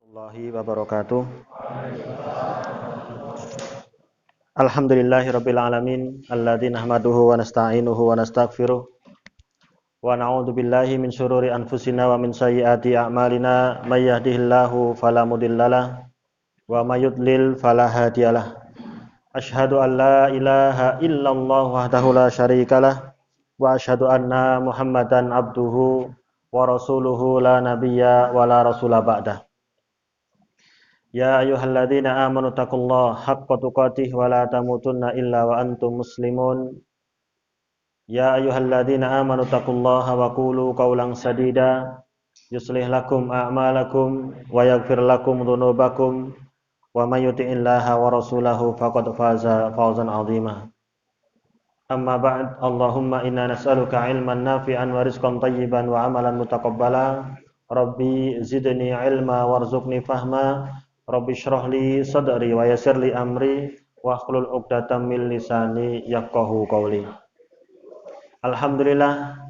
Warahmatullahi wabarakatuh. Alhamdulillahirabbil alamin alladzi nahmaduhu wa nasta'inuhu wa nastaghfiruh wa na'udzu billahi min syururi anfusina wa min sayyiati a'malina may yahdihillahu fala mudhillalah wa may yudlil fala hadiyalah. Asyhadu an la ilaha illallah wahdahu la syarikalah wa asyhadu anna Muhammadan abduhu wa rasuluhu la nabiyya wa la rasula ba'dah. Ya ayyuhalladzina amanu taqullaha haqqa tuqatih wa la tamutunna illa wa antum muslimun. Ya ayyuhalladzina amanu taqullaha wa qulu qawlan sadida yuslih lakum a'malakum wa yaghfir lakum dhunubakum wa may yuti'illaha wa rasulahu faqad faza fawzan 'azima. Amma ba'd, Allahumma inna nas'aluka 'ilman nafi'an wa rizqan thayyiban wa 'amalan mutaqabbala. Rabbi zidni 'ilma warzuqni fahma. Rabbi shrah li sadri wa yassir li amri wa hlul 'uqdatam min lisani yafqahu qawli. Alhamdulillah,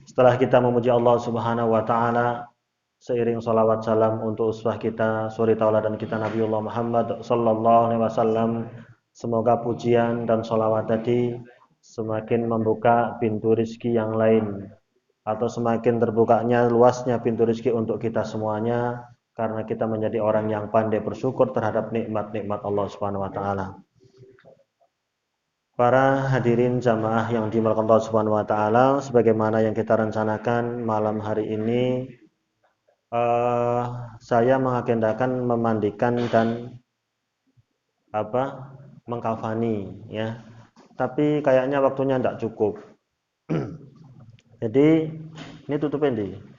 setelah kita memuji Allah Subhanahu wa taala, seiring salawat salam untuk uswah kita, suri tauladan kita Nabiullah Muhammad sallallahu alaihi wasallam, semoga pujian dan salawat tadi semakin membuka pintu rizki yang lain, atau semakin terbukanya luasnya pintu rizki untuk kita semuanya, karena kita menjadi orang yang pandai bersyukur terhadap nikmat-nikmat Allah Subhanahu wa taala. Para hadirin jamaah yang dimuliakan Allah Subhanahu wa taala, sebagaimana yang kita rencanakan malam hari ini, saya mengagendakan memandikan dan mengkafani ya. Tapi kayaknya waktunya tidak cukup. Jadi ini tutupin di.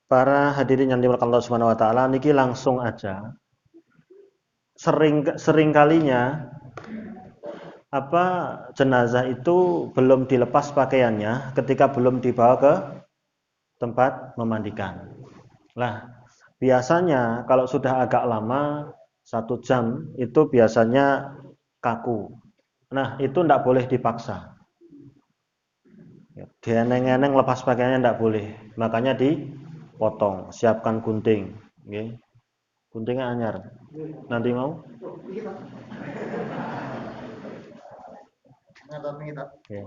Para hadirin yang dimuliakan Allah Subhanahu wa taala, niki langsung aja. Sering kalinya jenazah itu belum dilepas pakaiannya ketika belum dibawa ke tempat memandikan. Nah, biasanya kalau sudah agak lama 1 jam itu biasanya kaku. Nah, itu tidak boleh dipaksa. Dieneng-eneng lepas pakaiannya tidak boleh. Makanya dipotong, siapkan gunting. Okay. Guntingnya anyar. Nanti mau? Okay.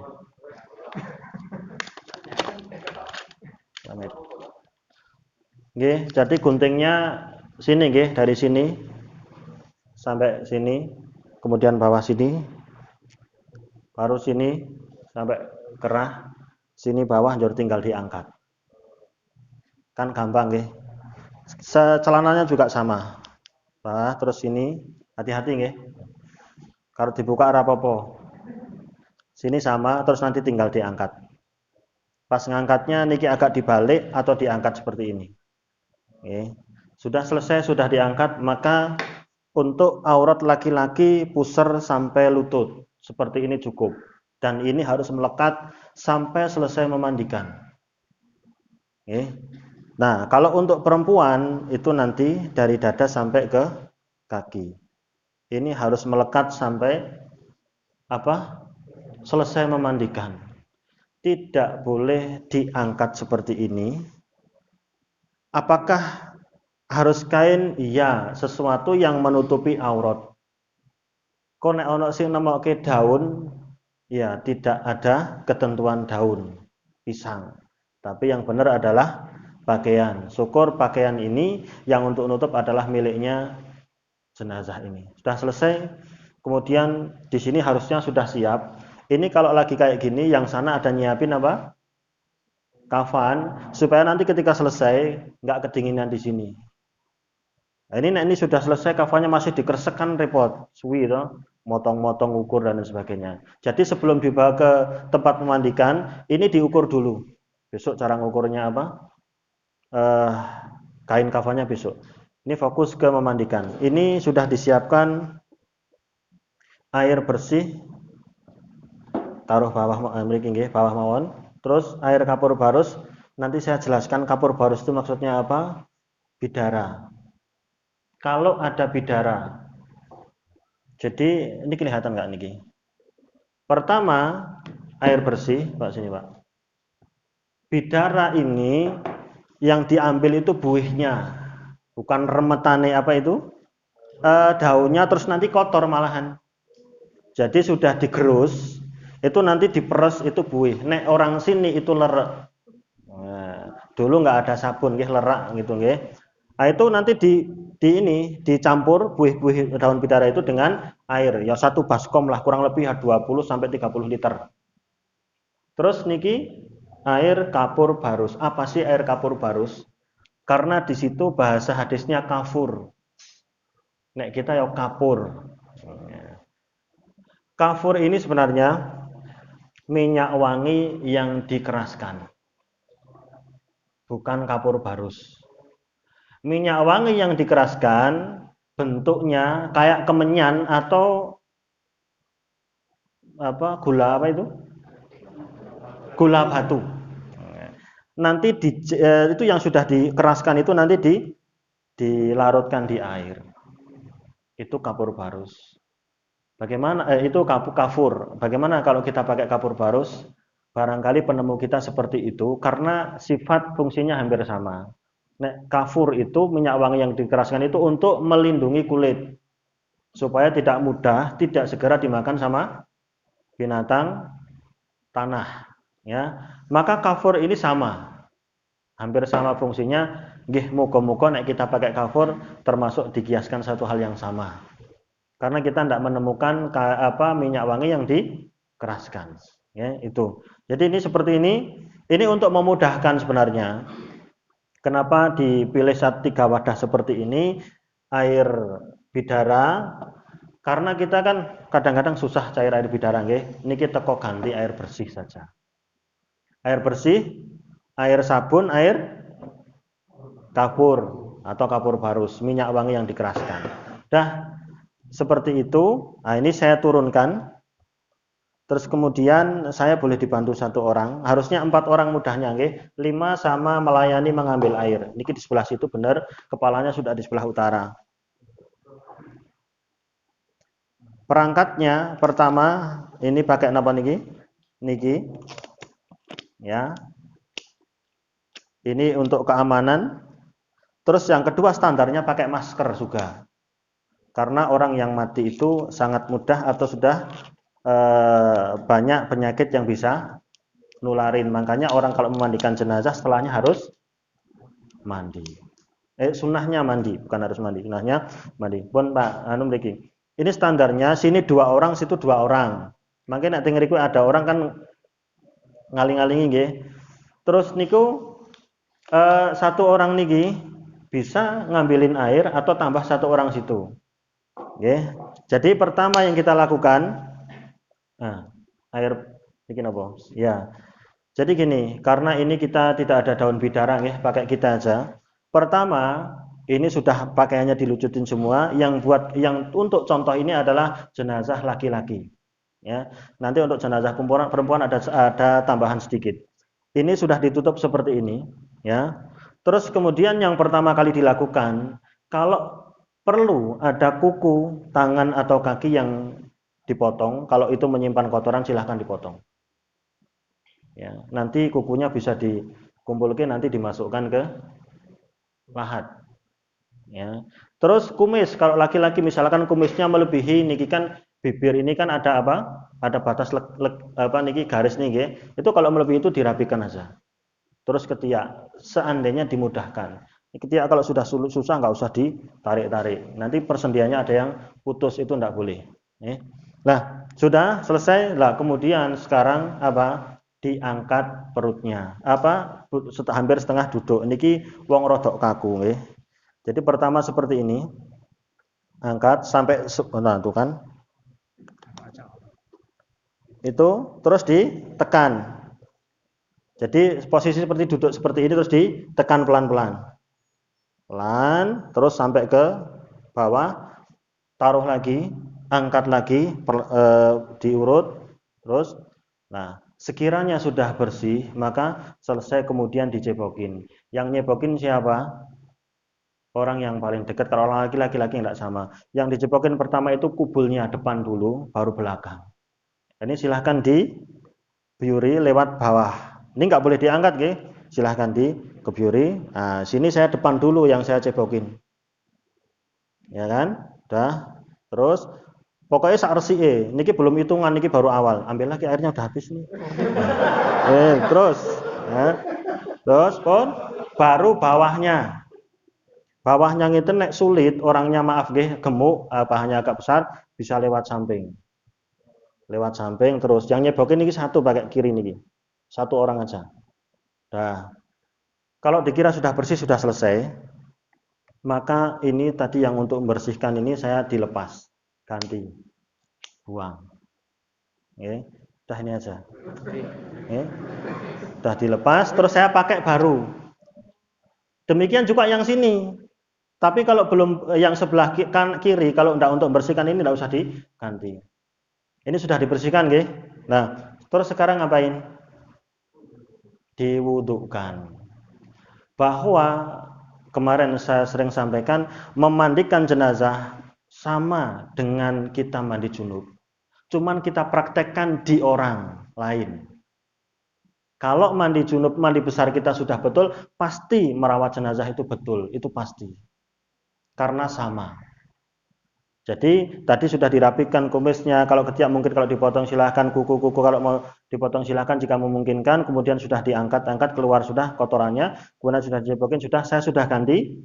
Okay, jadi guntingnya sini, dari sini sampai sini, kemudian bawah sini, baru sini sampai kerah, sini bawah, jadi tinggal diangkat. Kan gampang, celananya juga sama. Nah, terus sini hati-hati, kalau dibuka apa-apa. Sini sama, terus nanti tinggal diangkat. Pas ngangkatnya niki agak dibalik atau diangkat seperti ini. Sudah selesai, sudah diangkat, maka untuk aurat laki-laki pusar sampai lutut. Seperti ini cukup. Dan ini harus melekat sampai selesai memandikan. Nah, kalau untuk perempuan itu nanti dari dada sampai ke kaki. Ini harus melekat sampai selesai memandikan. Tidak boleh diangkat seperti ini. Apakah harus kain? Iya, sesuatu yang menutupi aurat. Kok nek ana sing nemokke daun, ya tidak ada ketentuan daun pisang. Tapi yang benar adalah pakaian. Syukur pakaian ini yang untuk nutup adalah miliknya jenazah ini. Sudah selesai. Kemudian di sini harusnya sudah siap. Ini kalau lagi kayak gini, yang sana ada nyiapin kafan, supaya nanti ketika selesai nggak kedinginan di sini. Nah, ini sudah selesai, kafannya masih dikeresekkan repot, suwi toh, motong-motong ukur dan sebagainya. Jadi sebelum dibawa ke tempat memandikan, ini diukur dulu. Besok cara ngukurnya kain kafannya besok. Ini fokus ke memandikan. Ini sudah disiapkan air bersih. Taruh bawah bawah mawon. Terus air kapur barus. Nanti saya jelaskan kapur barus itu maksudnya apa? Bidara. Kalau ada bidara Jadi ini kelihatan nggak niki? Pertama, air bersih, Pak sini Pak. Bidara ini yang diambil itu buihnya, bukan remetane apa itu? Daunnya terus nanti kotor malahan. Jadi sudah digerus, itu nanti diperes itu buih. Nek orang sini itu lerek. Nah, dulu nggak ada sabun, nggih lerak gitu nggih. Nah, itu nanti di ini dicampur buih-buih daun bidara itu dengan air. Ya satu baskom lah kurang lebih 20 sampai 30 liter. Terus niki air kapur barus. Apa sih air kapur barus? Karena di situ bahasa hadisnya kafur. Nek kita ya kapur. Kafur ini sebenarnya minyak wangi yang dikeraskan, bukan kapur barus. Minyak wangi yang dikeraskan bentuknya kayak kemenyan atau apa gula apa itu? Gula batu. Nanti itu yang sudah dikeraskan itu nanti dilarutkan di air. Itu kapur barus. Bagaimana itu kafur? Bagaimana kalau kita pakai kapur barus? Barangkali penemu kita seperti itu karena sifat fungsinya hampir sama. Nek kafur itu minyak wangi yang dikeraskan itu untuk melindungi kulit supaya tidak mudah, tidak segera dimakan sama binatang tanah. Ya, maka kafur ini sama, hampir sama fungsinya. Nggih, muga-muga nek kita pakai kafur termasuk dikiaskan satu hal yang sama. Karena kita tidak menemukan minyak wangi yang dikeraskan. Ya, itu. Jadi ini seperti ini. Ini untuk memudahkan sebenarnya. Kenapa dipilih 3 wadah seperti ini, air bidara, karena kita kan kadang-kadang susah cair air bidara nggih. Niki teko ganti air bersih saja. Air bersih, air sabun, air kapur atau kapur barus, minyak wangi yang dikeraskan. Dah seperti itu. Nah, ini saya turunkan. Terus kemudian saya boleh dibantu 1 orang, harusnya 4 orang mudahnya nggih. 5 sama melayani mengambil air. Niki di sebelah situ benar, kepalanya sudah di sebelah utara. Perangkatnya pertama ini pakai apa niki? Niki. Ya. Ini untuk keamanan. Terus yang kedua standarnya pakai masker juga. Karena orang yang mati itu sangat mudah atau sudah banyak penyakit yang bisa nularin. Makanya orang kalau memandikan jenazah setelahnya harus mandi. Sunnahnya mandi, bukan harus mandi. Sunnahnya mandi. Pun Pak anu mriki. Ini standarnya sini 2 orang, situ 2 orang. Mungkin nek ngriku ada orang kan ngaling-alingi nggih. Terus niku 1 orang niki bisa ngambilin air atau tambah 1 orang situ. Nggih. Jadi pertama yang kita lakukan air bikin apa? Ya. Jadi gini, karena ini kita tidak ada daun bidara nggih, pakai kita aja. Pertama, ini sudah pakaiannya dilucutin semua. Yang untuk contoh ini adalah jenazah laki-laki. Ya. Nanti untuk jenazah perempuan ada tambahan sedikit. Ini sudah ditutup seperti ini, ya. Terus kemudian yang pertama kali dilakukan, kalau perlu ada kuku, tangan atau kaki yang dipotong, kalau itu menyimpan kotoran silahkan dipotong. Ya, nanti kukunya bisa dikumpulkan, nanti dimasukkan ke lahat. Ya. Terus kumis, kalau laki-laki misalkan kumisnya melebihi niki kan bibir ini kan ada apa? Ada batas niki garis nih, itu kalau melebihi itu dirapikan aja. Terus ketiak, seandainya dimudahkan. Ketiak kalau sudah susah nggak usah ditarik-tarik. Nanti persendiannya ada yang putus, itu nggak boleh. Nah, sudah selesai. Lah kemudian sekarang apa? Diangkat perutnya. Hampir setengah duduk. Niki wong rodok kaku nggih. Jadi pertama seperti ini. Angkat sampai nah itu kan. Itu terus ditekan. Jadi posisi seperti duduk seperti ini terus ditekan pelan-pelan. Pelan, terus sampai ke bawah, taruh lagi, angkat lagi, diurut, terus. Nah, sekiranya sudah bersih, maka selesai kemudian dicebokin. Yang nyebokin siapa? Orang yang paling dekat, kalau orang laki-laki enggak sama. Yang dijeblokin pertama itu kubulnya depan dulu, baru belakang. Ini silahkan dibiuri lewat bawah. Ini nggak boleh diangkat, nggih. Silahkan dikebiuri. Nah, sini saya depan dulu yang saya cebokin. Ya kan? Udah. Terus pokoknya sak resike. Niki belum hitungan, niki baru awal. Ambil lagi airnya udah habis nih. Terus ya. Terus pun baru bawahnya. Bawahnya itu nek sulit, orangnya maaf nggih, gemuk, pahannya agak besar, bisa lewat samping. Lewat samping terus. Yang nyebokin niki satu pakai kiri niki. Satu orang aja. Nah, kalau dikira sudah bersih, sudah selesai, maka ini tadi yang untuk membersihkan ini saya dilepas, ganti, buang. Oke, udah ini aja. Oke, udah dilepas, terus saya pakai baru. Demikian juga yang sini. Tapi kalau belum yang sebelah kiri, kalau tidak untuk membersihkan ini tidak usah diganti. Ini sudah dibersihkan, nggih. Nah, terus sekarang ngapain? Diwudukkan. Bahwa kemarin saya sering sampaikan, memandikan jenazah sama dengan kita mandi junub. Cuman kita praktekkan di orang lain. Kalau mandi junub, mandi besar kita sudah betul, pasti merawat jenazah itu betul, itu pasti. Karena sama. Jadi tadi sudah dirapikan kumisnya, kalau ketiak mungkin kalau dipotong silahkan, kuku-kuku kalau mau dipotong silahkan jika memungkinkan, kemudian sudah diangkat-angkat keluar sudah kotorannya, kemudian sudah dijebokin, saya sudah ganti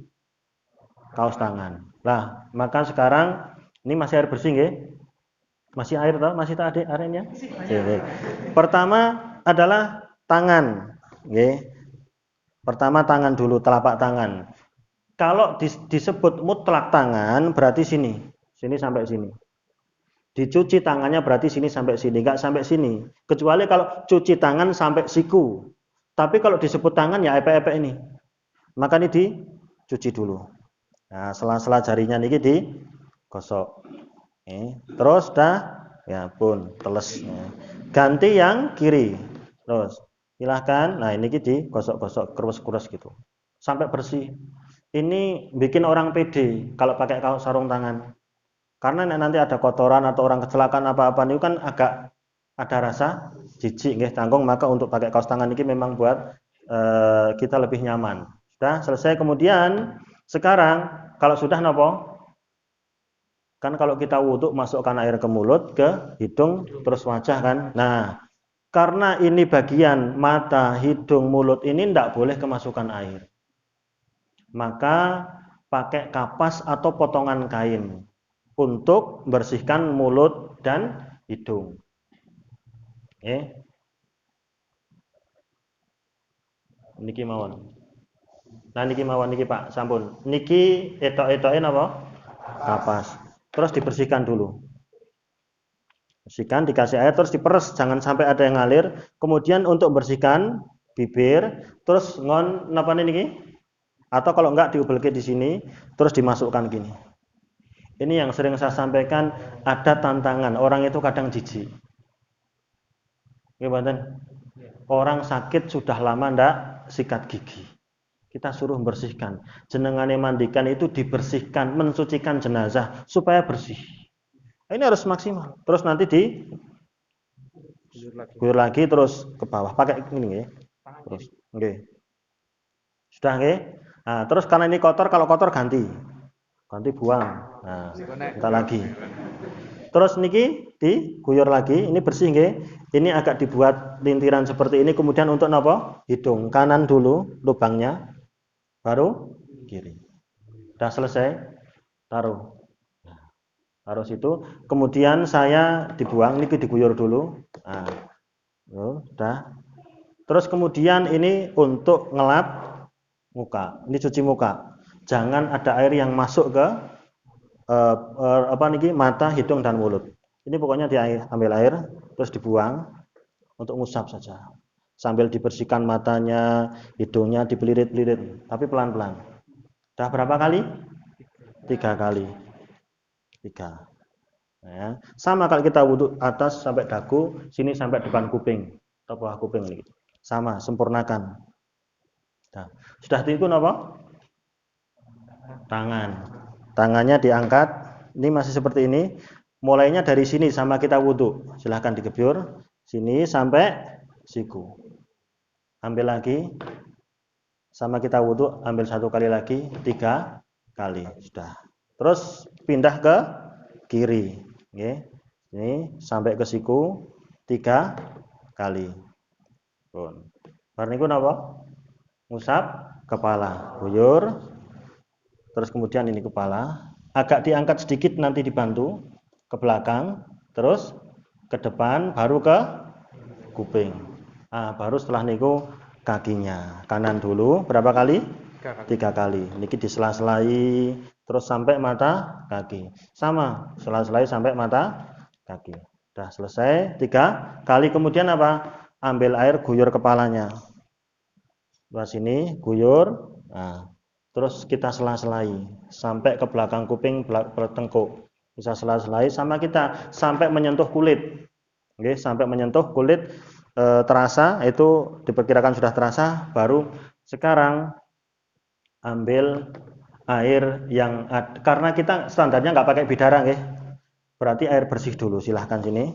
kaos tangan. Nah, maka sekarang ini masih air bersih nggih? Masih air toh? Masih tak ada airnya? Pertama adalah tangan, nggih. Pertama tangan dulu, telapak tangan. Kalau disebut mutlak tangan berarti sini sampai sini. Dicuci tangannya berarti sini sampai sini, enggak sampai sini. Kecuali kalau cuci tangan sampai siku. Tapi kalau disebut tangan ya epek-epek ini. Maka ini dicuci dulu. Nah, sela-sela jarinya niki digosok. Terus dah ya pun teles. Ganti yang kiri. Terus silahkan. Nah, ini digosok-gosok, kerus-kerus gitu. Sampai bersih. Ini bikin orang pede kalau pakai kaos sarung tangan. Karena nanti ada kotoran atau orang kecelakaan apa-apa itu kan agak ada rasa jijik nggih tanggung, maka untuk pakai kaos tangan ini memang buat kita lebih nyaman. Sudah selesai, kemudian sekarang kalau sudah nopo? Kan kalau kita wudhu masukkan air ke mulut, ke hidung, terus wajah kan. Nah, karena ini bagian mata, hidung, mulut ini tidak boleh kemasukan air. Maka pakai kapas atau potongan kain untuk membersihkan mulut dan hidung. Niki mawon. Nah niki mawon niki Pak, sampun. Niki etok-etoke napa? Kapas. Terus dibersihkan dulu. Bersihkan, dikasih air, terus diperes, jangan sampai ada yang ngalir. Kemudian untuk bersihkan bibir, terus ngon napa niki? Atau kalau enggak diubelke di sini, terus dimasukkan gini. Ini yang sering saya sampaikan, ada tantangan, orang itu kadang jijik. Gimana? Orang sakit sudah lama ndak sikat gigi. Kita suruh membersihkan. Jenengane mandikan itu dibersihkan, mensucikan jenazah supaya bersih. Ini harus maksimal. Terus nanti guyur lagi terus ke bawah. Pakai ini nggih. Terus nggih. Sudah nggih? Nah, terus karena ini kotor, kalau kotor ganti buang. Nah, kita lagi. Terus niki diguyur lagi, ini bersih nggih. Ini agak dibuat lintiran seperti ini, kemudian untuk napa? Hidung kanan dulu lubangnya, baru kiri. Sudah selesai, taruh. Taruh situ. Kemudian saya dibuang, niki diguyur dulu. Nah, sudah. Terus kemudian ini untuk ngelap muka, ini cuci muka. Jangan ada air yang masuk ke mata, hidung dan mulut. Ini pokoknya diambil air terus dibuang untuk ngusap saja. Sambil dibersihkan matanya, hidungnya dipelirit-pelirit, tapi pelan-pelan. Sudah berapa kali? 3 kali. 3. Ya. Sama kalau kita wudhu atas sampai dagu, sini sampai depan kuping atau bawah kuping ini. Sama, sempurnakan. Nah, sudah itu apa? Tangan. Tangannya diangkat. Ini masih seperti ini. Mulainya dari sini sama kita wudhu. Silahkan dikebyur. Sini sampai siku. Ambil lagi. Sama kita wudhu. Ambil 1 kali lagi. 3 kali. Sudah. Terus pindah ke kiri. Oke. Ini sampai ke siku. 3 kali. Bar niku napa? Ngusap kepala, guyur. Terus kemudian ini kepala, agak diangkat sedikit nanti dibantu ke belakang, terus ke depan, baru ke kuping. Baru setelah niku kakinya. Kanan dulu berapa kali? 3 kali. Niki disela-selai terus sampai mata kaki. Sama, sela-selai sampai mata kaki. Sudah selesai 3 kali, kemudian apa? Ambil air guyur kepalanya. Sebelah sini guyur. Terus kita sela-selai sampai ke belakang kuping, tengkuk. Bisa sela-selai sama kita sampai menyentuh kulit. Oke, sampai menyentuh kulit terasa, itu diperkirakan sudah terasa, baru sekarang ambil air yang karena kita standarnya nggak pakai bidara, nggih. Berarti air bersih dulu, silahkan sini.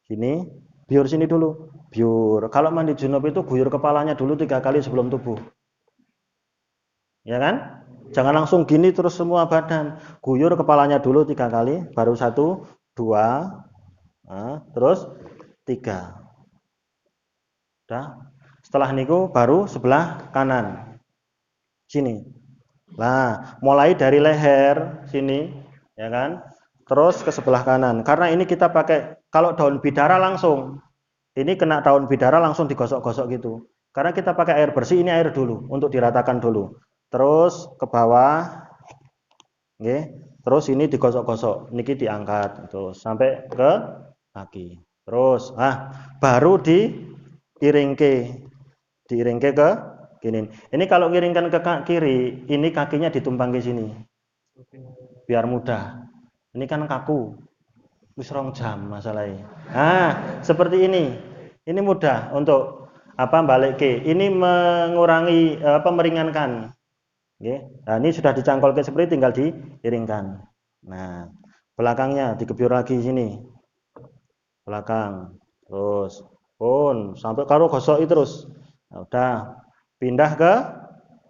Sini, biur sini dulu. Biur. Kalau mandi junub itu guyur kepalanya dulu 3 kali sebelum tubuh. Ya kan? Jangan langsung gini terus semua badan. Guyur kepalanya dulu 3 kali, baru 1, 2, terus 3. Udah. Setelah niku baru sebelah kanan. Sini. Nah, mulai dari leher sini, ya kan? Terus ke sebelah kanan. Karena ini kita pakai, kalau daun bidara langsung, ini kena daun bidara langsung digosok-gosok gitu. Karena kita pakai air bersih, ini air dulu untuk diratakan dulu. Terus ke bawah, okay. Terus ini digosok-gosok, niki diangkat, terus sampai ke kaki. Terus, baru diiringke ke gini. Ini kalau ngiringkan ke kiri, ini kakinya ditumpang ke sini, biar mudah. Ini kan kaku, wis 2 jam masalahnya. Seperti ini. Ini mudah untuk balik ke. Ini mengurangi meringankan. Oke. Nah, ini sudah dicangkol ke seperti tinggal diiringkan. Nah, belakangnya dikebyur lagi sini. Belakang. Terus sampai karo gosoki terus. Nah, udah pindah ke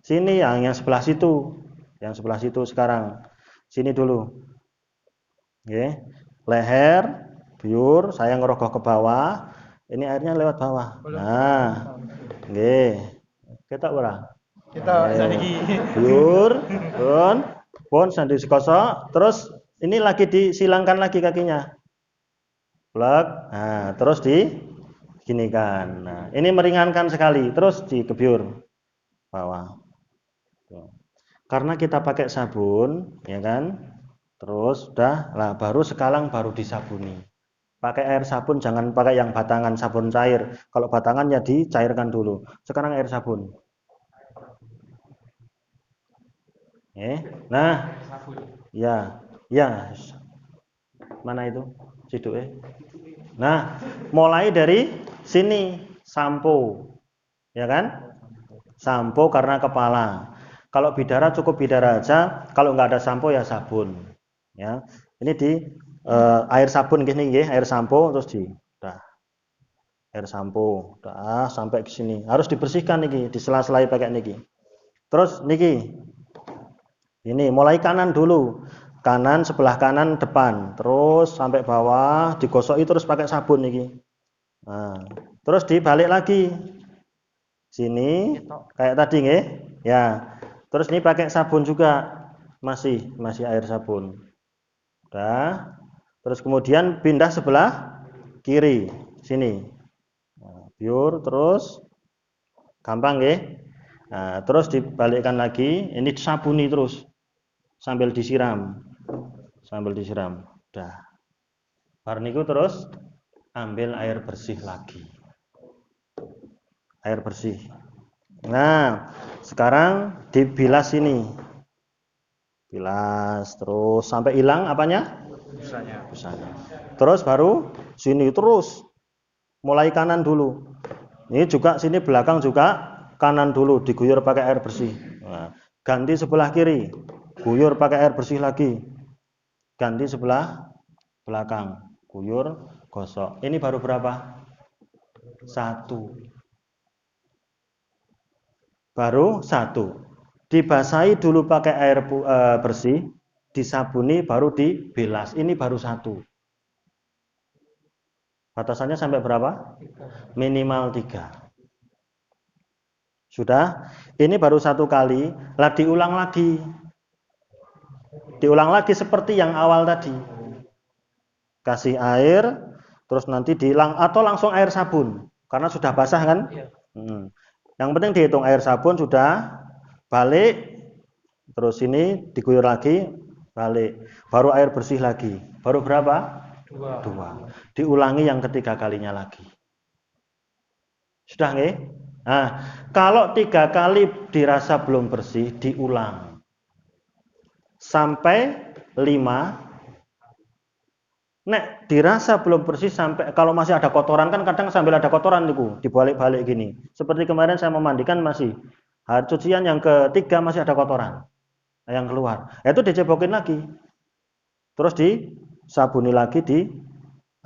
sini yang sebelah situ. Yang sebelah situ sekarang. Sini dulu. Oke. Leher, biur, saya ngerogoh ke bawah. Ini airnya lewat bawah. Nah. Oke. Ketok ora? Kita saniki biur, pun sandi dikosok, terus ini lagi disilangkan lagi kakinya. Plek. Nah, terus diginikan. Nah, ini meringankan sekali, terus dikebyur bawah. Karena kita pakai sabun, ya kan? Terus baru sekarang baru disabuni. Pakai air sabun, jangan pakai yang batangan sabun cair. Kalau batangan ya dicairkan dulu. Sekarang air sabun. Nah, ya, mana itu siduknya? Nah, mulai dari sini sampo, ya kan? Sampo karena kepala. Kalau bidara cukup bidara aja. Kalau nggak ada sampo ya sabun. Ya, ini di air sabun gini, air sampo terus air sampo, sampai ke sini. Harus dibersihkan niki, disela-selai pakai niki. Terus niki. Ini mulai kanan dulu, kanan sebelah kanan depan, terus sampai bawah digosoki terus pakai sabun nih. Nah, terus dibalik lagi, sini kayak tadi nggih, ya. Terus ini pakai sabun juga, masih air sabun. Udah, terus kemudian pindah sebelah kiri, sini. Nah, biur terus, gampang nggih. Nah, terus dibalikkan lagi, ini disabuni terus. Sambil disiram. Udah. Bar niku terus ambil air bersih lagi. Air bersih. Nah, sekarang dibilas ini. Bilas terus sampai hilang apanya? Busanya. Terus baru sini terus. Mulai kanan dulu. Ini juga sini belakang juga kanan dulu diguyur pakai air bersih. Nah, ganti sebelah kiri, guyur pakai air bersih lagi, ganti sebelah belakang, guyur, gosok. Ini baru berapa? 1. Baru 1. Dibasahi dulu pakai air bersih, disabuni, baru dibilas. Ini baru 1. Batasannya sampai berapa? Minimal 3. Sudah? Ini baru 1 kali. Lah diulang lagi. Diulang lagi seperti yang awal tadi. Kasih air, terus nanti dihilang atau langsung air sabun. Karena sudah basah kan? Yang penting dihitung air sabun sudah, balik, terus ini diguyur lagi, balik, baru air bersih lagi. Baru berapa? 2. Diulangi yang ketiga kalinya lagi. Sudah nggih? Nah, kalau 3 kali dirasa belum bersih, diulang sampai 5. Nek dirasa belum bersih sampai, kalau masih ada kotoran, kan kadang sambil ada kotoran itu dibalik-balik gini. Seperti kemarin saya memandikan masih cucian yang ketiga masih ada kotoran yang keluar. Itu dicebokin lagi. Terus disabuni lagi di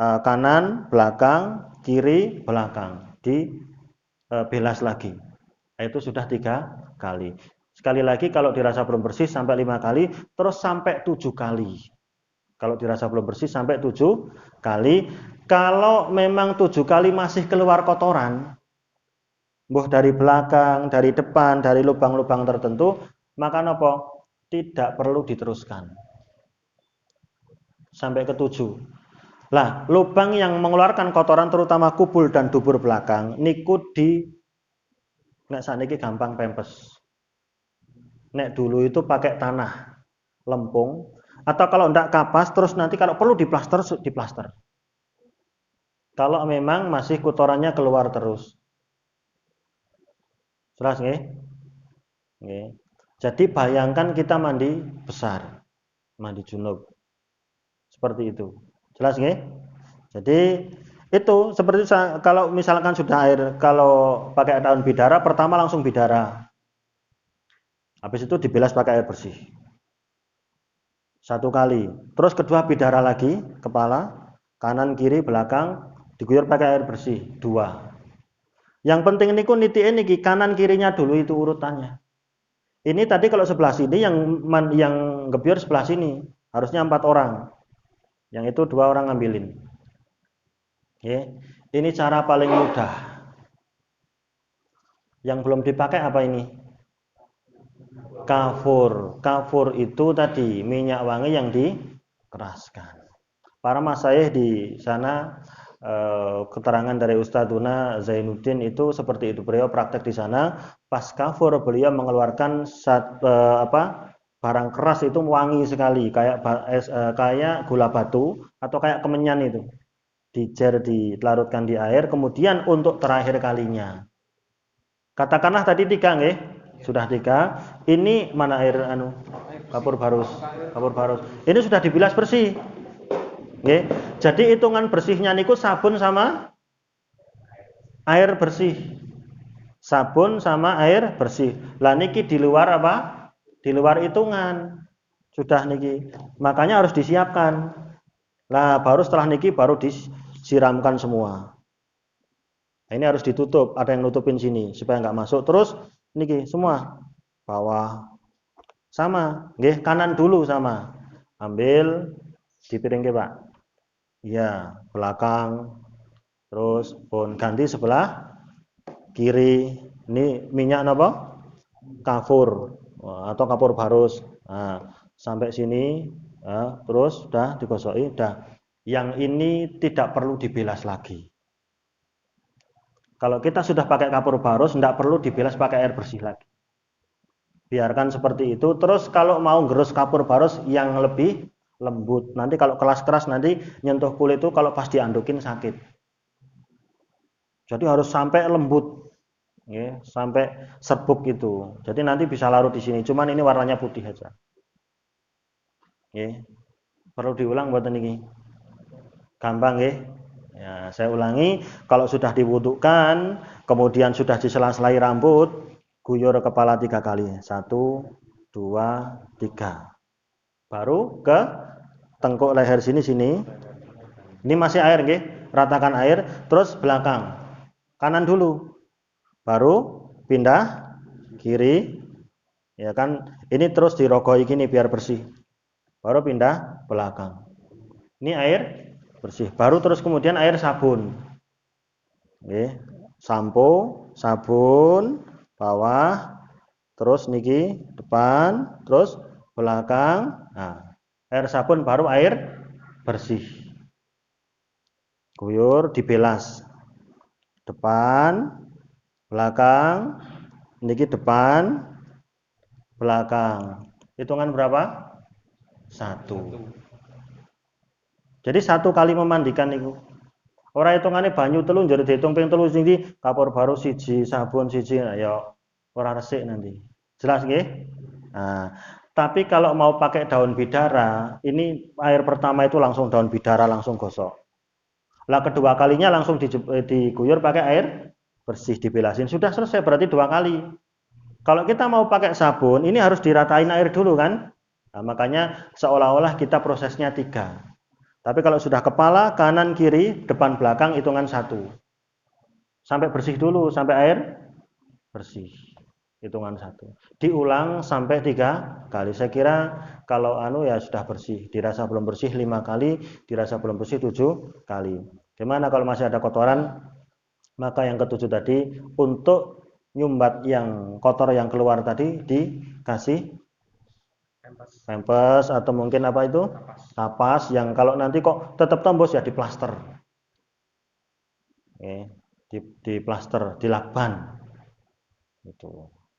kanan, belakang, kiri, belakang. Dibilas lagi. Itu sudah 3 kali. Sekali lagi kalau dirasa belum bersih sampai 5 kali, terus sampai 7 kali. Kalau dirasa belum bersih sampai 7 kali. Kalau memang 7 kali masih keluar kotoran, dari belakang, dari depan, dari lubang-lubang tertentu, maka nopo? Tidak perlu diteruskan sampai ke 7. Lah, lubang yang mengeluarkan kotoran terutama kubul dan dubur belakang niku nek sakniki gampang pempes. Nek dulu itu pakai tanah lempung, atau kalau enggak kapas, terus nanti kalau perlu diplaster, diplaster. Kalau memang masih kotorannya keluar terus. Jelas nggih? Nggih. Jadi bayangkan kita mandi besar, mandi junub. Seperti itu. Jelas nggih? Jadi itu seperti kalau misalkan sudah air, kalau pakai daun bidara, pertama langsung bidara. Habis itu dibilas pakai air bersih. 1 kali. Terus kedua bidara lagi, kepala, kanan, kiri, belakang, diguyur pakai air bersih. 2. Yang penting niku nitike niki kanan kirinya dulu itu urutannya. Ini tadi kalau sebelah sini yang gebyur sebelah sini, harusnya 4 orang. Yang itu 2 orang ngambilin. Oke. Ini cara paling mudah. Yang belum dipakai apa ini? Kafur. Kafur itu tadi minyak wangi yang dikeraskan. Para masyayikh di sana, keterangan dari Ustadzuna Zainuddin itu seperti itu. Beliau praktek di sana. Pas kafur beliau mengeluarkan barang keras itu wangi sekali, kayak gula batu atau kayak kemenyan itu. Dijer, dilarutkan di air. Kemudian untuk terakhir kalinya, katakanlah tadi 3 nggih. Sudah 3. Ini mana air kapur barus. Ini sudah dibilas bersih. Nggih. Jadi hitungan bersihnya niku sabun sama air bersih. Sabun sama air bersih. Lah niki di luar apa? Di luar hitungan. Sudah niki. Makanya harus disiapkan. Lah baru setelah niki baru disiramkan semua. Nah, ini harus ditutup, ada yang nutupin sini supaya nggak masuk. Terus niki semua bawah sama, nggih, kanan dulu sama. Ambil di piring ke Pak. Iya, belakang. Terus pun ganti sebelah kiri. Ini minyak apa? Kafur atau kapur barus. Nah, sampai sini, terus sudah digosoki, dah. Yang ini tidak perlu dibilas lagi. Kalau kita sudah pakai kapur barus, tidak perlu dibilas pakai air bersih lagi. Biarkan seperti itu. Terus kalau mau gerus kapur barus yang lebih lembut. Nanti kalau keras nanti nyentuh kulit itu kalau pas diandukin sakit. Jadi harus sampai lembut, ya, sampai serbuk itu. Jadi nanti bisa larut di sini. Cuman ini warnanya putih aja. Ya. Perlu diulang buat ini. Gampang ya. Ya, saya ulangi, kalau sudah diwudukan, kemudian sudah disela-selai rambut, guyur kepala 3 kali. 1, 2, 3. Baru ke tengkuk leher sini. Ini masih air nggih, ratakan air, terus belakang. Kanan dulu. Baru pindah kiri. Ya kan? Ini terus dirogoi gini biar bersih. Baru pindah belakang. Ini air bersih. Baru terus kemudian air sabun. Nggih. Sampo, sabun, bawah, terus niki depan, terus belakang. Nah, air sabun baru air bersih. Guyur dibelas. Depan, belakang, niki depan, belakang. Hitungan berapa? 1. Jadi 1 kali memandikan itu. Ora hitungane banyu telu njero diitung ping 3 sing kapur baru 1, sabun 1. Nah, ya ora resik nanti. Jelas nggih? Nah, tapi kalau mau pakai daun bidara, ini air pertama itu langsung daun bidara langsung gosok. Lah kedua kalinya langsung diguyur pakai air bersih, dibelasin. Sudah selesai, berarti 2 kali. Kalau kita mau pakai sabun, ini harus diratain air dulu kan? Nah, makanya seolah-olah kita prosesnya 3. Tapi kalau sudah kepala, kanan, kiri, depan, belakang, hitungan 1. Sampai bersih dulu, sampai air bersih. Hitungan 1. Diulang sampai 3 kali. Saya kira kalau ya sudah bersih. Dirasa belum bersih 5 kali, dirasa belum bersih 7 kali. Gimana kalau masih ada kotoran? Maka yang ke-7 tadi, untuk nyumbat yang kotor yang keluar tadi dikasih pempes atau mungkin apa itu? Kapas yang kalau nanti kok tetap tembus ya diplaster. Di plaster, dilakban.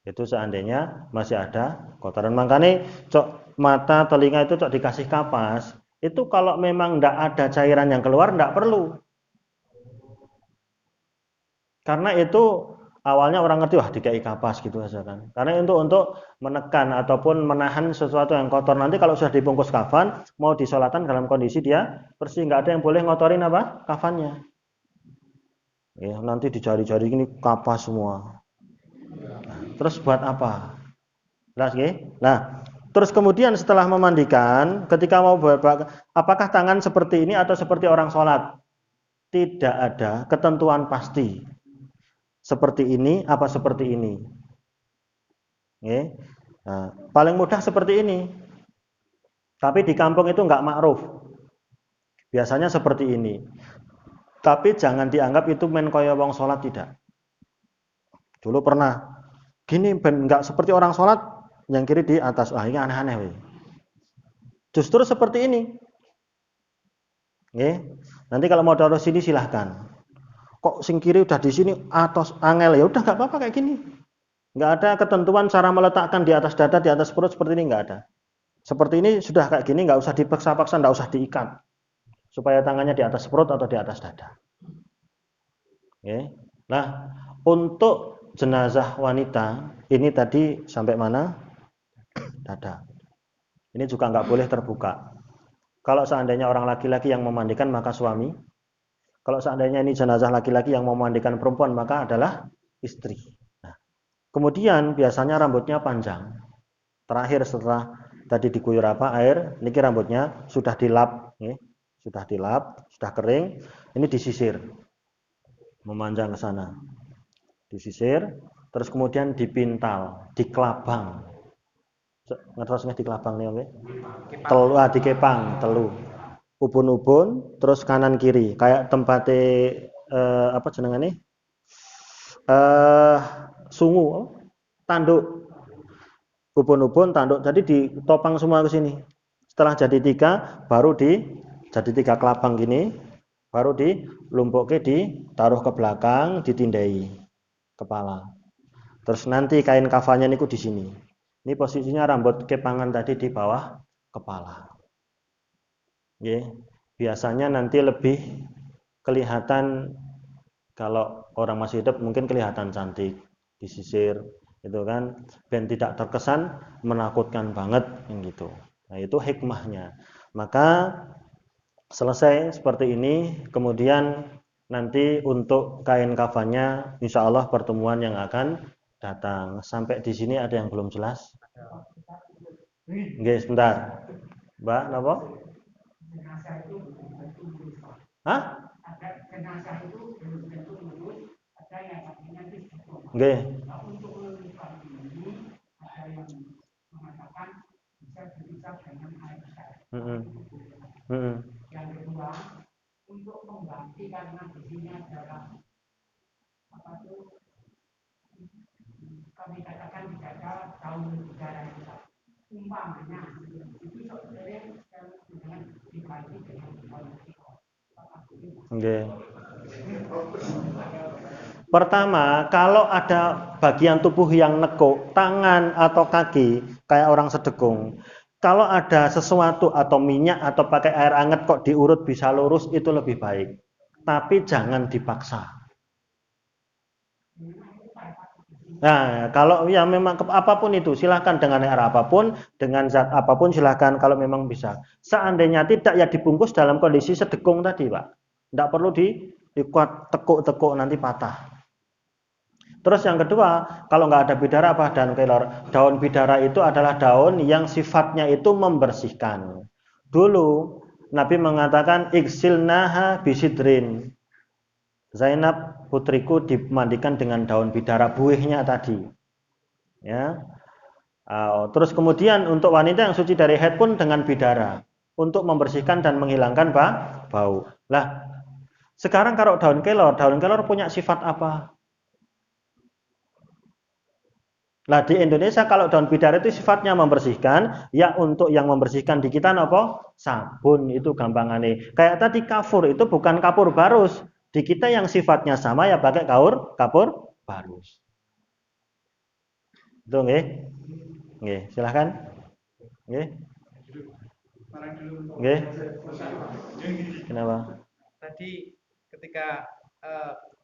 Itu seandainya masih ada kotoran. Makanya mata, telinga itu dikasih kapas. Itu kalau memang tidak ada cairan yang keluar, tidak perlu. Karena itu awalnya orang ngerti, wah dikai kapas gitu aja kan. Karena untuk menekan ataupun menahan sesuatu yang kotor. Nanti kalau sudah dibungkus kafan, mau disolatan dalam kondisi dia bersih, nggak ada yang boleh ngotorin apa? Kafannya. Ya, nanti dicari-cari ini kapas semua. Terus buat apa? Nah, terus kemudian setelah memandikan, ketika mau apakah tangan seperti ini atau seperti orang sholat? Tidak ada ketentuan pasti. Seperti ini apa seperti ini? Nah, paling mudah seperti ini. Tapi di kampung itu nggak makruf. Biasanya seperti ini. Tapi jangan dianggap itu men kaya wong sholat, tidak. Dulu pernah gini ben nggak seperti orang sholat, yang kiri di atas. Ini aneh-aneh. Justru seperti ini. Nanti kalau mau taruh sini silahkan. Kok sing kiri udah di sini atas angel, ya udah nggak apa-apa kayak gini. Nggak ada ketentuan cara meletakkan di atas dada, di atas perut seperti ini, nggak ada. Seperti ini sudah kayak gini, nggak usah dipaksa-paksa, nggak usah diikat supaya tangannya di atas perut atau di atas dada. Nah, untuk jenazah wanita ini tadi sampai mana? Dada. Ini juga nggak boleh terbuka. Kalau seandainya orang laki-laki yang memandikan maka suami. Kalau seandainya ini jenazah laki-laki yang memandikan perempuan maka adalah istri. Nah, kemudian biasanya rambutnya panjang. Terakhir setelah tadi diguyur air, niki rambutnya sudah dilap, sudah dilap, sudah kering, ini disisir, memanjang ke sana, disisir, terus kemudian dipintal, dikelabang, ngerosnya dikelabang nih, oke? Telu, dikepang, telu, ubun-ubun, terus kanan kiri, kayak tempatnya apa jenengane? Sungu, tanduk. Ubun-ubun, tanduk, jadi ditopang semua ke sini. Setelah jadi 3, baru jadi 3 kelabang gini, baru dilumpukke, ditaruh ke belakang, ditindai kepala. Terus nanti kain kafannya niku di sini. Ini posisinya rambut kepangan tadi di bawah kepala. Biasanya nanti lebih kelihatan kalau orang masih hidup mungkin kelihatan cantik, disisir. Itu kan ben tidak terkesan menakutkan banget gitu. Nah, itu hikmahnya. Maka selesai seperti ini, kemudian nanti untuk kain kafannya insya Allah pertemuan yang akan Datang. Sampai di sini ada yang belum jelas? Nggih, sebentar. Mbak, napa? Hah? Nggih. Heeh. Heeh. Nggih. Pertama, kalau ada bagian tubuh yang nekuk, tangan atau kaki, kayak orang sedekung, kalau ada sesuatu atau minyak atau pakai air hangat kok diurut bisa lurus, itu lebih baik. Tapi jangan dipaksa. Nah, kalau ya memang apapun itu, silahkan dengan air apapun, dengan zat apapun silahkan kalau memang bisa. Seandainya tidak, ya dibungkus dalam kondisi sedekung tadi, Pak. Tidak perlu dikuat tekuk-tekuk nanti patah. Terus yang kedua, kalau nggak ada bidara apa daun kelor? Daun bidara itu adalah daun yang sifatnya itu membersihkan. Dulu Nabi mengatakan iksilnaha bisidrin. Zainab putriku dimandikan dengan daun bidara, buihnya tadi. Ya. Terus kemudian untuk wanita yang suci dari haid pun dengan bidara untuk membersihkan dan menghilangkan bau. Lah, sekarang kalau daun kelor punya sifat apa? Nah di Indonesia kalau daun bidara itu sifatnya membersihkan, ya untuk yang membersihkan di kita apa? Sabun itu gampangane. Kayak tadi kafur itu bukan kapur barus. Di kita yang sifatnya sama ya pakai kapur barus. Itu nggih? Nggih, silahkan. Nggih. Nggih. Kenapa? Tadi ketika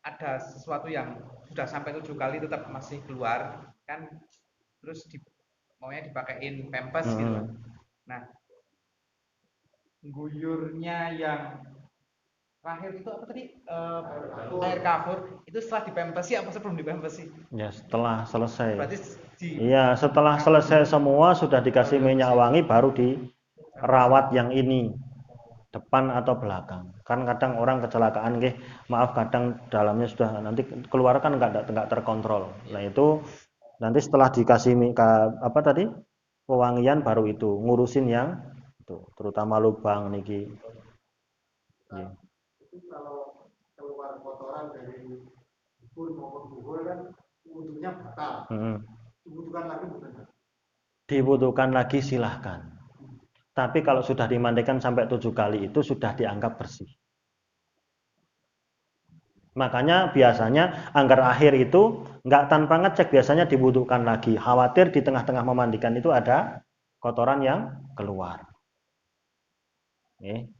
ada sesuatu yang sudah sampai 7 kali tetap masih keluar kan, terus maunya dipakein pempes gitu. Nah, guyurnya yang terakhir itu apa tadi? Air kafur itu setelah dipempesi apa sebelum dipempesi? Ya setelah selesai. Berarti iya, setelah selesai semua sudah dikasih minyak wangi baru dirawat yang ini. Depan atau belakang. Kan kadang orang kecelakaan maaf kadang dalamnya sudah nanti keluar kan nggak terkontrol. Nah itu nanti setelah dikasih apa tadi pewangian baru itu ngurusin yang itu terutama lubang niki. Ya. Itu kalau keluar kotoran dari bubur maupun bubur kan wudhunya batal. Dibutuhkan lagi bukan? Dibutuhkan lagi silahkan. Tapi kalau sudah dimandikan sampai 7 kali itu sudah dianggap bersih. Makanya biasanya anggar akhir itu nggak tanpa ngecek, biasanya dibutuhkan lagi. Khawatir di tengah-tengah memandikan itu ada kotoran yang keluar. Oke.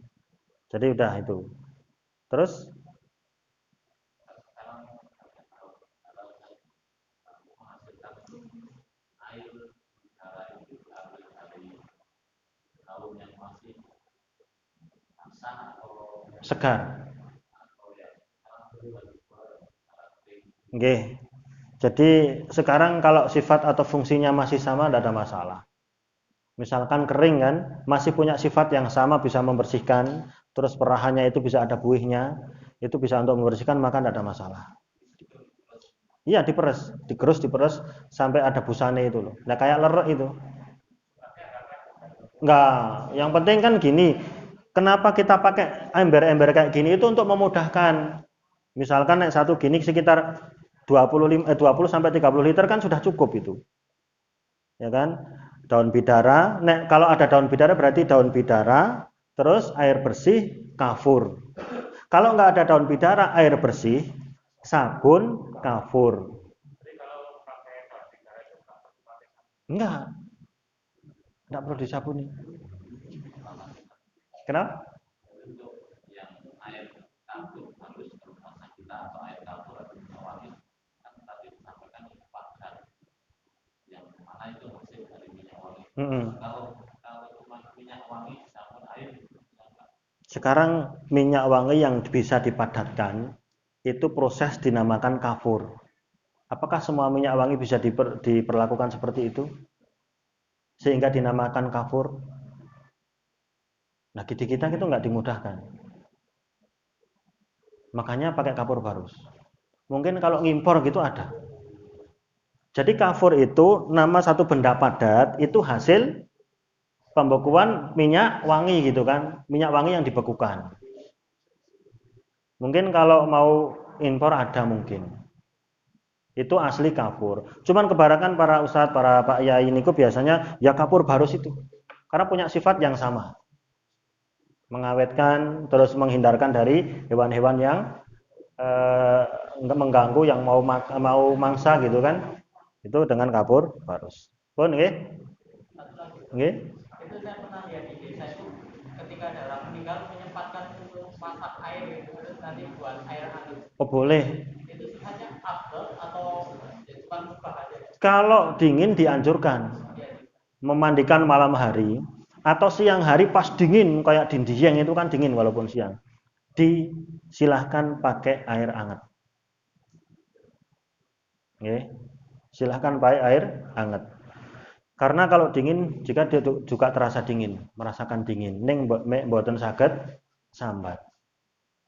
Jadi udah itu. Terus segar. Oke. Jadi sekarang kalau sifat atau fungsinya masih sama tidak ada masalah. Misalkan kering kan, masih punya sifat yang sama bisa membersihkan, terus perahannya itu bisa ada buihnya, itu bisa untuk membersihkan maka tidak ada masalah. Iya diperes sampai ada busane itu loh. Nah kayak lerek itu. Enggak, yang penting kan gini, kenapa kita pakai ember-ember kayak gini itu untuk memudahkan. Misalkan satu gini sekitar 20 sampai 30 liter kan sudah cukup itu. Ya kan? Daun bidara, kalau ada daun bidara berarti daun bidara, terus air bersih, kafur. Kalau nggak ada daun bidara, air bersih, sabun, kafur. Enggak perlu disabuni. Kenapa? Sekarang minyak wangi yang bisa dipadatkan itu proses dinamakan kafur. Apakah semua minyak wangi bisa diperlakukan seperti itu? Sehingga dinamakan kafur? Nah, di kita itu nggak dimudahkan. Makanya pakai kafur barus. Mungkin kalau ngimpor gitu ada. Jadi kafur itu nama satu benda padat, itu hasil pembekuan minyak wangi gitu kan. Minyak wangi yang dibekukan. Mungkin kalau mau impor ada mungkin. Itu asli kafur. Cuman kebanyakan para ustadz, para pak yai niku biasanya ya kafur barus itu. Karena punya sifat yang sama. Mengawetkan, terus menghindarkan dari hewan-hewan yang mengganggu, yang mau mangsa gitu kan. Itu dengan kafur barus. Pun nggih? Nggih? Itu saya pernah lihat di desa itu ketika ada orang meninggal menyempatkan untuk masak air gitu, terus nanti buat air hangat. Oh boleh. Itu sifatnya afdal atau cuma mubah aja? Kalau dingin dianjurkan memandikan malam hari atau siang hari pas dingin kayak di Dieng itu kan dingin walaupun siang. Disilahkan pakai air hangat. Oke. Silahkan pakai air hangat. Karena kalau dingin jika dia juga terasa dingin, merasakan dingin, ning mboten saged sambat.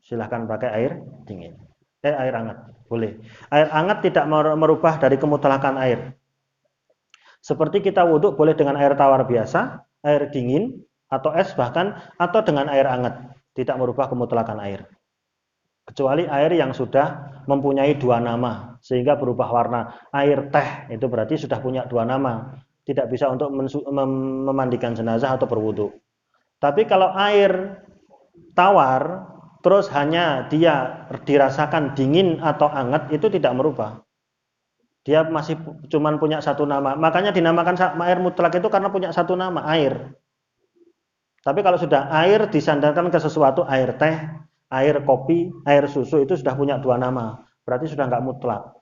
Silahkan pakai air dingin. Air hangat, boleh. Air hangat tidak merubah dari kemutlakan air. Seperti kita wudhu boleh dengan air tawar biasa, air dingin, atau es bahkan, atau dengan air hangat. Tidak merubah kemutlakan air. Kecuali air yang sudah mempunyai dua nama, sehingga berubah warna. Air teh itu berarti sudah punya dua nama. Tidak bisa untuk memandikan jenazah atau berwudhu. Tapi kalau air tawar, terus hanya dia dirasakan dingin atau hangat, itu tidak merubah. Dia masih cuman punya satu nama. Makanya dinamakan air mutlak itu karena punya satu nama, air. Tapi kalau sudah air disandarkan ke sesuatu, air teh, air kopi, air susu, itu sudah punya dua nama. Berarti sudah nggak mutlak.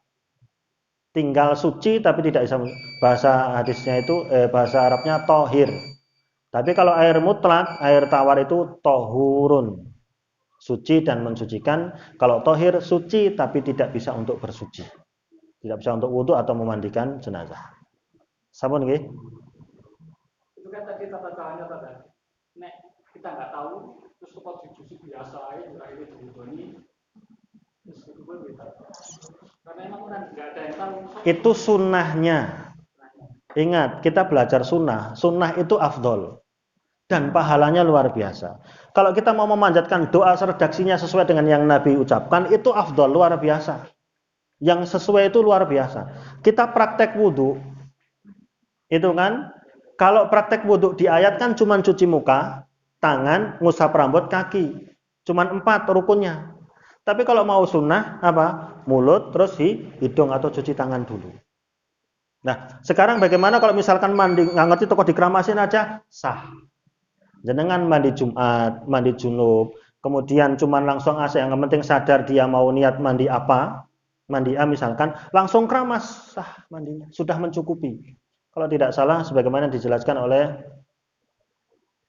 Tinggal suci tapi tidak bisa, bahasa hadisnya itu bahasa Arabnya tohir. Tapi kalau air mutlak, air tawar itu tohurun, suci dan mensucikan. Kalau tohir suci tapi tidak bisa untuk bersuci, tidak bisa untuk wudhu atau memandikan jenazah. Sampun nggih? Itu kan tadi tata caranya tadi. Nek kita nggak tahu, terus kok dicuci biasa aja, akhirnya diwudoni, terus itu pun beda. Karena emang kan nggak ada yang tahu. Itu sunnahnya. Ingat, kita belajar sunnah. Sunnah itu afdol. Dan pahalanya luar biasa. Kalau kita mau memanjatkan doa redaksinya sesuai dengan yang Nabi ucapkan, itu afdol, luar biasa. Yang sesuai itu luar biasa. Kita praktek wudhu, itu kan, kalau praktek wudhu diayatkan cuma cuci muka, tangan, ngusap rambut, kaki. Cuma 4 rukunnya. Tapi kalau mau sunnah, apa? Mulut, terus hidung atau cuci tangan dulu. Nah, sekarang bagaimana kalau misalkan mandi, nggak ngerti toko dikeramasin aja, sah. Jenengan mandi Jumat, mandi junub, kemudian cuman langsung AC, yang penting sadar dia mau niat mandi apa, mandi A misalkan, langsung keramas, sah mandinya, sudah mencukupi. Kalau tidak salah, sebagaimana dijelaskan oleh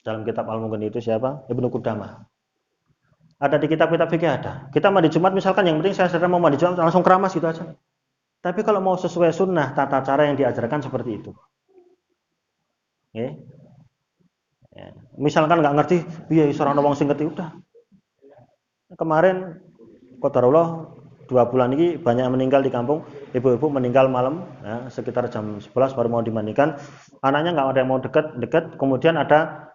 dalam kitab Al-Mughni itu siapa? Ibnu Qudamah. Ada di kitab-kitab fikih ada. Kita mandi Jumat misalkan, yang penting saya sadar mau mandi Jumat, langsung keramas gitu aja. Tapi kalau mau sesuai sunnah, tata cara yang diajarkan seperti itu. Okay. Ya. Misalkan nggak ngerti, biaya seorang wong sing ngerti udah. Kemarin qadarullah 2 bulan ini banyak meninggal di kampung, ibu-ibu meninggal malam, ya, sekitar jam 11 baru mau dimandikan. Anaknya nggak ada yang mau deket, kemudian ada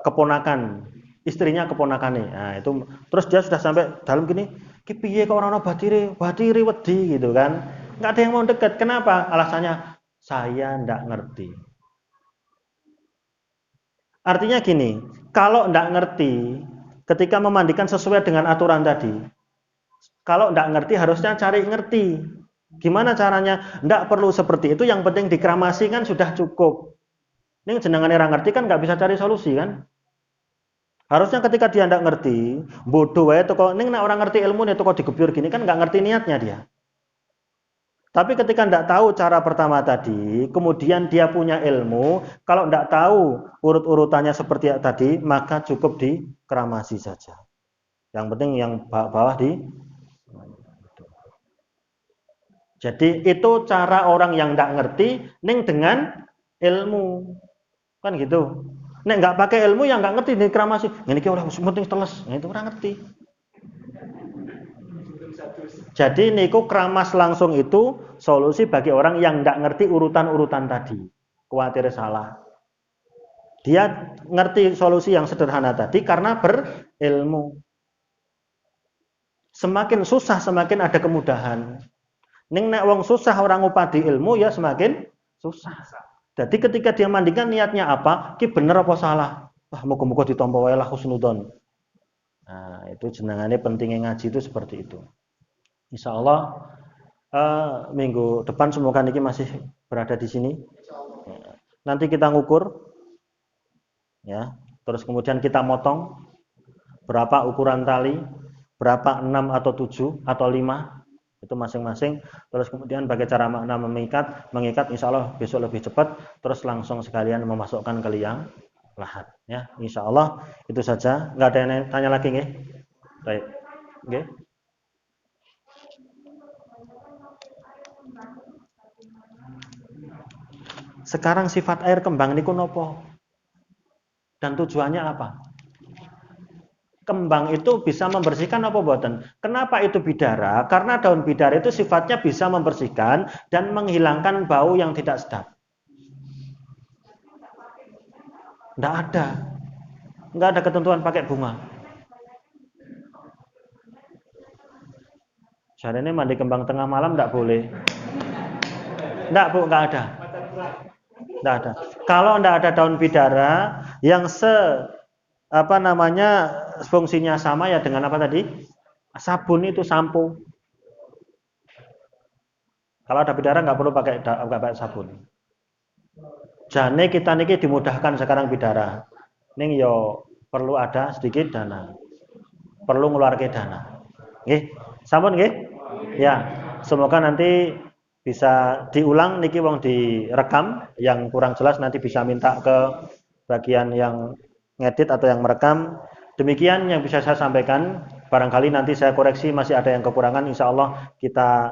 keponakan, istrinya keponakannya. Nah, itu terus dia sudah sampai dalam gini, ki piye kok ora ono batire wedi gitu kan. Enggak ada yang mau dekat. Kenapa? Alasannya saya enggak ngerti. Artinya gini, kalau enggak ngerti ketika memandikan sesuai dengan aturan tadi, kalau enggak ngerti harusnya cari ngerti. Gimana caranya? Enggak perlu seperti itu, yang penting dikramasi kan sudah cukup. Ini jenengan yang ngerti kan nggak bisa cari solusi kan? Harusnya ketika dia nggak ngerti, bodoh wae toko ning nek orang ngerti ilmu nih toko digebyur gini kan nggak ngerti niatnya dia. Tapi ketika nggak tahu cara pertama tadi, kemudian dia punya ilmu, kalau nggak tahu urut-urutannya seperti tadi, maka cukup dikeramasi saja. Yang penting yang bawah di Jadi itu cara orang yang tidak ngerti ning dengan ilmu. Kan gitu. Nek nggak pakai ilmu yang nggak ngerti nih kramasi. Ngene iki ora penting teles. Nah, itu ora ngerti. Jadi niku keramas langsung itu solusi bagi orang yang nggak ngerti urutan-urutan tadi. Khawatir salah. Dia ngerti solusi yang sederhana tadi karena berilmu. Semakin susah semakin ada kemudahan. Ning nek wong susah orang upadi ilmu ya semakin susah. Jadi ketika dia mandikan niatnya apa? Ki bener apa salah? Wah, muga-muga ditampa wae lah husnudzon. Nah, itu jenengane pentingnya ngaji itu seperti itu. Insyaallah minggu depan semoga niki masih berada di sini. Nanti kita ngukur ya. Terus kemudian kita motong berapa ukuran tali, berapa 6 atau 7 atau 5 itu masing-masing. Terus kemudian bagaimana cara makna mengikat insya Allah besok lebih cepat. Terus langsung sekalian memasukkan ke liang lahat ya. Insya Allah itu saja. Nggak ada yang tanya lagi nggih? Baik. Nggih. Sekarang sifat air kembang niku nopo? Dan tujuannya apa? Kembang itu bisa membersihkan apa boten? Kenapa itu bidara? Karena daun bidara itu sifatnya bisa membersihkan dan menghilangkan bau yang tidak sedap. Enggak ada. Enggak ada ketentuan pakai bunga. Jarene mandi kembang tengah malam enggak boleh. Enggak, Bu, enggak ada. Enggak ada. Kalau enggak ada daun bidara yang fungsinya sama ya dengan apa tadi? Sabun itu sampo. Kalau ada bidara nggak perlu pakai sabun. Jane kita niki dimudahkan sekarang bidara. Ning yo perlu ada sedikit dana. Perlu ngeluarke dana. Nggih, sampun nggih? Ya, semoga nanti bisa diulang niki wong direkam, yang kurang jelas nanti bisa minta ke bagian yang ngedit atau yang merekam. Demikian yang bisa saya sampaikan. Barangkali nanti saya koreksi masih ada yang kekurangan. Insya Allah kita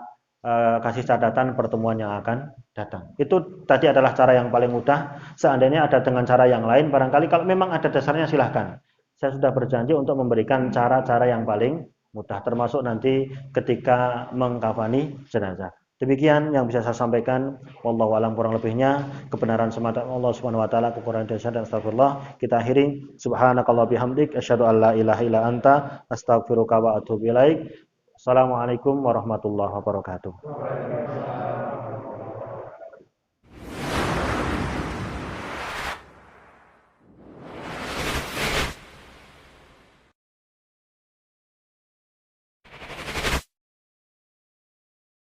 kasih catatan pertemuan yang akan datang. Itu tadi adalah cara yang paling mudah. Seandainya ada dengan cara yang lain, barangkali kalau memang ada dasarnya silahkan. Saya sudah berjanji untuk memberikan cara-cara yang paling mudah, termasuk nanti ketika mengkafani jenazah. Demikian yang bisa saya sampaikan. Wallahu a'lam, kurang lebihnya kebenaran semata Allah Subhanahu wa taala, kekurangan dosa dan astagfirullah. Kita akhiri subhanakallah bihamdik asyhadu an la ilaha illa anta astaghfiruka wa atubu ilaik. Assalamualaikum warahmatullahi wabarakatuh.